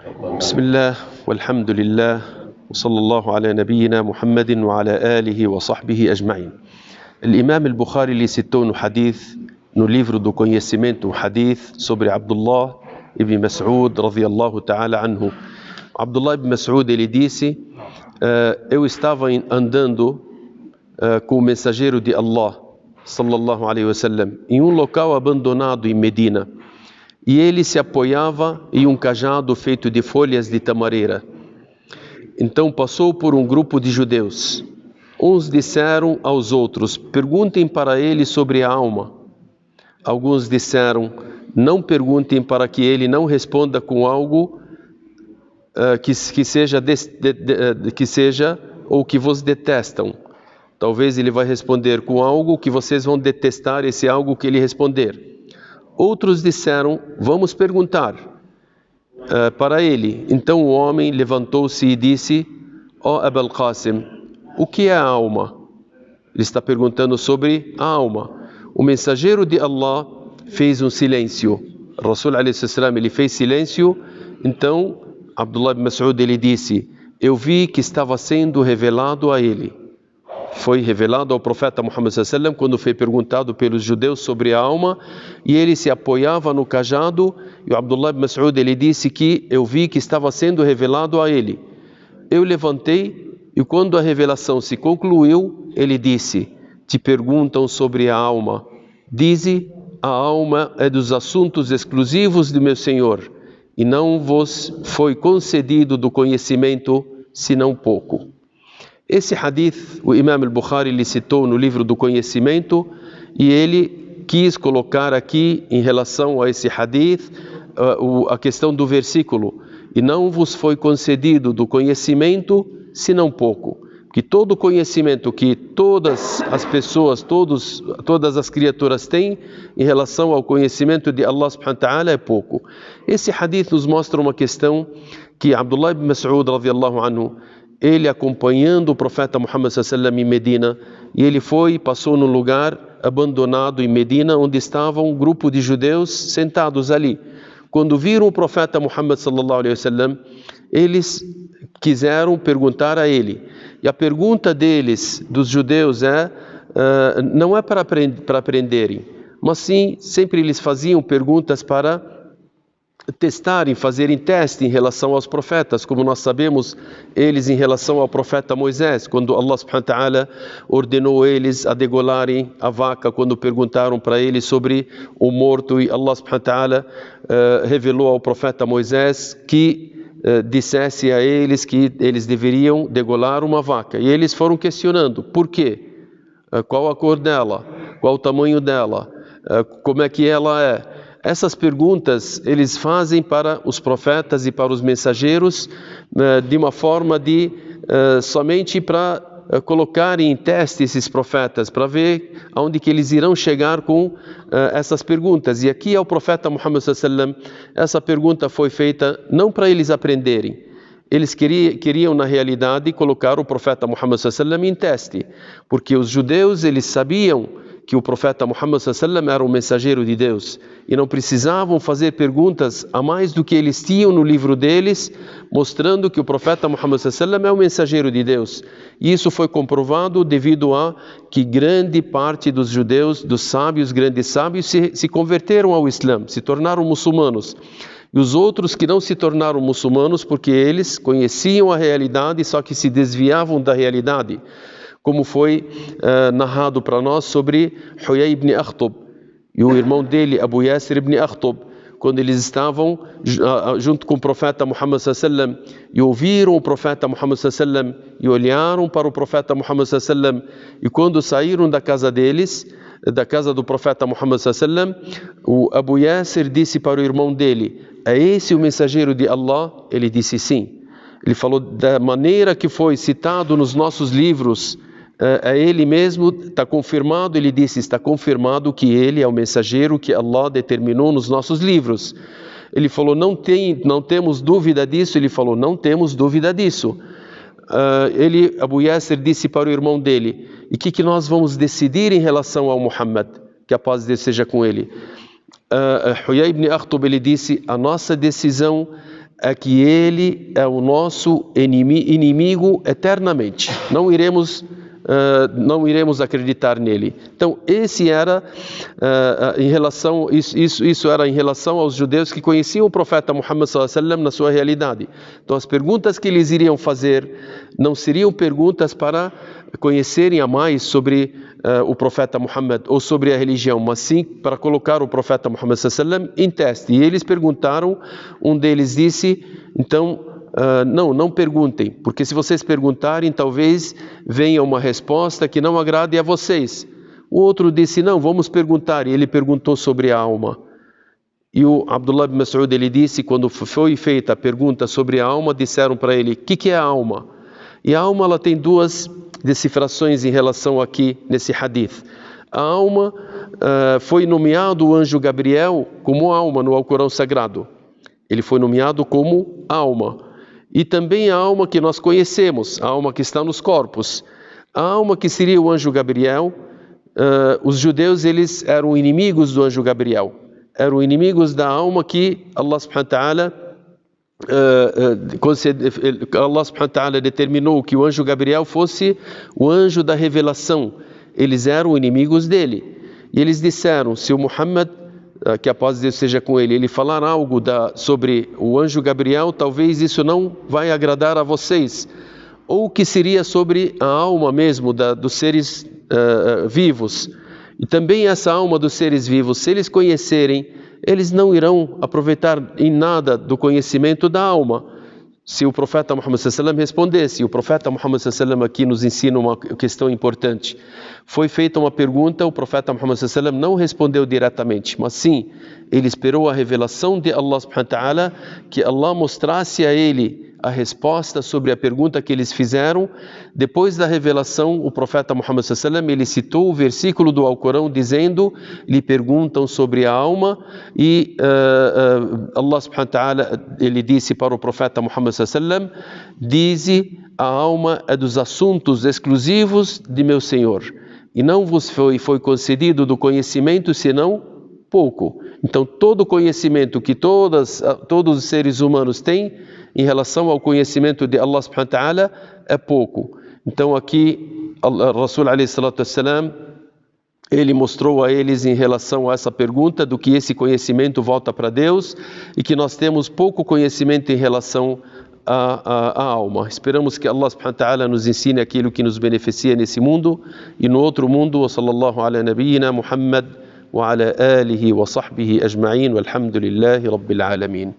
بسم الله والحمد لله وصلى الله على نبينا محمد وعلى آله وصحبه أجمعين. Imam al-Bukhari ele citou no hadith, no livro do conhecimento, hadith sobre Abdullah ibn Mas'ud radiyallahu ta'ala anhu. Abdullah ibn Mas'ud ele disse: eu estava andando com o mensageiro de Allah sallallahu alaihi wasallam em um local abandonado em Medina, e ele se apoiava em um cajado feito de folhas de tamareira. Então passou por um grupo de judeus. Uns disseram aos outros: perguntem para ele sobre a alma. Alguns disseram: não perguntem, para que ele não responda com algo que seja ou que vos detestam. Talvez ele vai responder com algo que vocês vão detestar, esse algo que ele responder. Outros disseram: vamos perguntar para ele. Então o homem levantou-se e disse: ó Abul Qasim, o que é a alma? Ele está perguntando sobre a alma. O mensageiro de Allah fez um silêncio. Rasul alayhi salam, ele fez silêncio. Então Abdullah ibn Mas'ud ele disse: eu vi que estava sendo revelado a ele. Foi revelado ao profeta Muhammad sallallahu alaihi wasallam quando foi perguntado pelos judeus sobre a alma, e ele se apoiava no cajado, e o Abdullah ibn Mas'ud ele disse que eu vi que estava sendo revelado a ele. Eu levantei, e quando a revelação se concluiu, ele disse: te perguntam sobre a alma. Dize: a alma é dos assuntos exclusivos de meu Senhor, e não vos foi concedido do conhecimento senão pouco. Esse hadith, o Imam al-Bukhari lhe citou no livro do conhecimento, e ele quis colocar aqui, em relação a esse hadith, a questão do versículo: e não vos foi concedido do conhecimento senão pouco. Que todo conhecimento que todas as pessoas, todas as criaturas têm em relação ao conhecimento de Allah subhanahu wa ta'ala é pouco. Esse hadith nos mostra uma questão que Abdullah ibn Mas'ud radiyallahu anhu, ele acompanhando o profeta Muhammad sallallahu alaihi wasallam em Medina, e ele passou num lugar abandonado em Medina, onde estava um grupo de judeus sentados ali. Quando viram o profeta Muhammad sallallahu alaihi wasallam, eles quiseram perguntar a ele. E a pergunta deles, dos judeus, não é para aprenderem, mas sim, sempre eles faziam perguntas para testarem, fazerem teste em relação aos profetas. Como nós sabemos, eles em relação ao profeta Moisés, quando Allah subhanahu wa ta'ala ordenou eles a degolarem a vaca, quando perguntaram para ele sobre o morto, e Allah subhanahu wa ta'ala revelou ao profeta Moisés que dissesse a eles que eles deveriam degolar uma vaca. E eles foram questionando: por quê? Qual a cor dela? Qual o tamanho dela? Como é que ela é? Essas perguntas eles fazem para os profetas e para os mensageiros de uma forma de somente para colocarem em teste esses profetas, para ver aonde que eles irão chegar com essas perguntas. E aqui ao profeta Muhammad sallallahu alaihi wasallam, essa pergunta foi feita não para eles aprenderem. Eles queriam na realidade colocar o profeta Muhammad sallallahu alaihi wasallam em teste, porque os judeus eles sabiam que o profeta Muhammad sallallahu alaihi wasallam era um mensageiro de Deus, e não precisavam fazer perguntas a mais do que eles tinham no livro deles, mostrando que o profeta Muhammad sallallahu alaihi wasallam é um mensageiro de Deus. E isso foi comprovado devido a que grande parte dos judeus, dos sábios, grandes sábios, se converteram ao Islã, se tornaram muçulmanos. E os outros que não se tornaram muçulmanos porque eles conheciam a realidade, só que se desviavam da realidade. Como foi narrado para nós sobre Huyay ibn Akhtab e o irmão dele, Abu Yasir ibn Akhtab, quando eles estavam junto com o profeta Muhammad sallallahu alaihi wasallam e ouviram o profeta Muhammad sallallahu alaihi wasallam e olharam para o profeta Muhammad sallallahu alaihi wasallam, e quando saíram da casa deles, da casa do profeta Muhammad sallallahu alaihi wasallam, o Abu Yasir disse para o irmão dele: é esse o mensageiro de Allah? Ele disse sim. Ele falou: da maneira que foi citado nos nossos livros, é ele mesmo, está confirmado. Ele disse: está confirmado que ele é o mensageiro que Allah determinou nos nossos livros. Ele falou: não temos dúvida disso. Ele falou: não temos dúvida disso. Abu Yasir disse para o irmão dele: e o que nós vamos decidir em relação ao Muhammad? Que a paz de Deus seja com ele. Huyay ibn Akhtab ele disse: a nossa decisão é que ele é o nosso inimigo eternamente. Não iremos acreditar nele. Então, esse era isso era em relação aos judeus que conheciam o profeta Muhammad sallallahu alaihi wasallam na sua realidade. Então, as perguntas que eles iriam fazer não seriam perguntas para conhecerem a mais sobre o profeta Muhammad ou sobre a religião, mas sim para colocar o profeta Muhammad sallallahu alaihi wasallam em teste. E eles perguntaram, um deles disse, então, não perguntem, porque se vocês perguntarem, talvez venha uma resposta que não agrade a vocês. O outro disse, não, vamos perguntar, e ele perguntou sobre a alma. E o Abdullah ibn Mas'ud, ele disse, quando foi feita a pergunta sobre a alma, disseram para ele, o que é a alma? E a alma, ela tem duas decifrações em relação aqui nesse hadith. A alma foi nomeado o anjo Gabriel como alma no Alcorão Sagrado. Ele foi nomeado como alma. E também a alma que nós conhecemos, a alma que está nos corpos. A alma que seria o anjo Gabriel, os judeus eles eram inimigos do anjo Gabriel. Eram inimigos da alma que Allah subhanahu wa ta'ala determinou que o anjo Gabriel fosse o anjo da revelação. Eles eram inimigos dele. E eles disseram, se o Muhammad, que a paz de Deus seja com ele, ele falar algo sobre o anjo Gabriel, talvez isso não vai agradar a vocês. Ou que seria sobre a alma mesmo dos seres vivos. E também essa alma dos seres vivos, se eles conhecerem, eles não irão aproveitar em nada do conhecimento da alma. Se o profeta Muhammad sallallahu alaihi wasallam respondesse, o profeta Muhammad sallallahu alaihi wasallam aqui nos ensina uma questão importante. Foi feita uma pergunta, o profeta Muhammad sallallahu alaihi wasallam não respondeu diretamente, mas sim, ele esperou a revelação de Allah subhanahu wa ta'ala, que Allah mostrasse a ele a resposta sobre a pergunta que eles fizeram. Depois da revelação, o profeta Muhammad sallallahu alaihi wasallam, ele citou o versículo do Alcorão dizendo, lhe perguntam sobre a alma, e Allah subhanahu wa ta'ala, ele disse para o profeta Muhammad sallallahu alaihi wasallam, dize, a alma é dos assuntos exclusivos de meu Senhor, e não vos foi concedido do conhecimento senão pouco. Então todo o conhecimento que todos os seres humanos têm em relação ao conhecimento de Allah subhanahu wa ta'ala é pouco. Então aqui Rasul alayhi salatu wassalam, ele mostrou a eles em relação a essa pergunta do que esse conhecimento volta para Deus e que nós temos pouco conhecimento em relação à alma. Esperamos que Allah subhanahu wa ta'ala nos ensine aquilo que nos beneficia nesse mundo e no outro mundo. Wa sallallahu ala nabiyyina Muhammad wa ala alihi wa sahbihi ajma'in walhamdulillahi rabbil alamin.